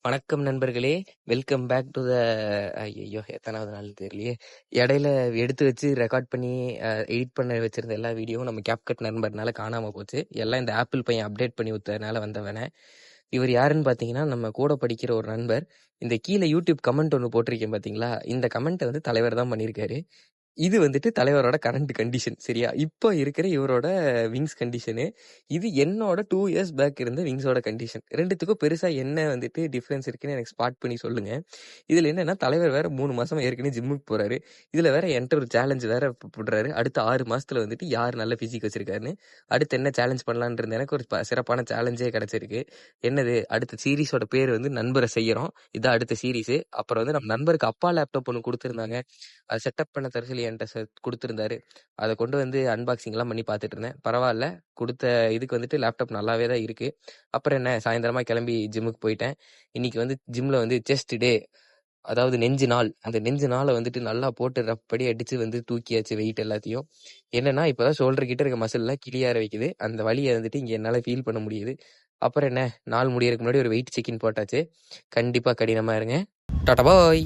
வணக்கம் நண்பர்களே! Welcome back two த ஐயய்யோ! எத்தனாவது நாள்னு தெரியலையே! இடையில எடுத்து வச்சு ரெக்கார்ட் பண்ணி எடிட் பண்ண வச்சிருந்த எல்லா வீடியோவும் நம்ம CapCut நண்பர்னால காணாம போச்சு. எல்லாம் இந்த ஆப்பிள் பையன் அப்டேட் பண்ணி விட்டதுனால வந்தவன. இவர் யாருன்னு பார்த்தீங்கன்னா, நம்ம கூட படிக்கிற ஒரு நண்பர். இந்த கீழ யூடியூப் கமெண்ட் ஒண்ணு போட்டிருக்கேன் பார்த்தீங்களா? இந்த கமெண்ட்ட வந்து தலைவர் தான் பண்ணியிருக்காரு. இது வந்துட்டு தலைவரோட கரண்ட் கண்டிஷன் சரியா? இப்போ இருக்கிற இவரோட விங்ஸ் கண்டிஷனு. இது என்னோட 2 இயர்ஸ் பேக் இருந்த விங்ஸோட கண்டிஷன். 2த்துக்கும் பெருசா என்ன வந்துட்டு டிஃபரன்ஸ் இருக்குன்னு எனக்கு ஸ்பாட் பண்ணி சொல்லுங்க. இதுல என்னன்னா தலைவர் வேற 3 மாசமா ஏற்கனவே ஜிம்முக்கு போறாரு. இதுல வேற என்ட்ட ஒரு சேலஞ்ச் வேற போடுறாரு. அடுத்த 6 மாசத்துல வந்துட்டு யார் நல்ல பிசிக் வச்சிருக்காருன்னு. அடுத்து என்ன சேலஞ்ச் பண்ணலாம்னு இருந்த எனக்கு ஒரு சிறப்பான சேலஞ்சே கிடைச்சிருக்கு. என்னது அடுத்த சீரிஸோட பேர் வந்து நண்பரை செய்யறோம். இதான் அடுத்த சீரிஸ். அப்புறம் வந்து நம்ம நண்பருக்கு அப்பா லேப்டாப் ஒன்று கொடுத்துருந்தாங்க. அதை செட்டப் பண்ண தர சொல்லி என்கிட்ட கொடுத்துருந்தாரு. அதை கொண்டு வந்து அன்பாக்சிங் எல்லாம் பண்ணி பார்த்துட்டு இருந்தேன். பரவாயில்ல, கொடுத்த இதுக்கு வந்துட்டு லேப்டாப் நல்லாவே தான் இருக்கு. அப்புறம் என்ன, சாயந்தரமா கிளம்பி ஜிம்முக்கு போயிட்டேன். இன்னைக்கு வந்து ஜிம்ல வந்து செஸ்ட் டே, அதாவது நெஞ்சு நாள். அந்த நெஞ்சு நாளை வந்துட்டு நல்லா போட்டு ரப்படி அடிச்சு வந்து தூக்கியாச்சு வெயிட் எல்லாத்தையும். என்னன்னா இப்பதான் ஷோல்டர் கிட்ட இருக்க மசில்லாம் கிளியார வைக்குது. அந்த வலியை வந்துட்டு இங்க என்னால ஃபீல் பண்ண முடியுது. அப்புறம் என்ன, நாள் முடியறதுக்கு முன்னாடி ஒரு வெயிட் செக்இன் போட்டாச்சு. கண்டிப்பா கடினமா இருங்க. டாடா பாய்.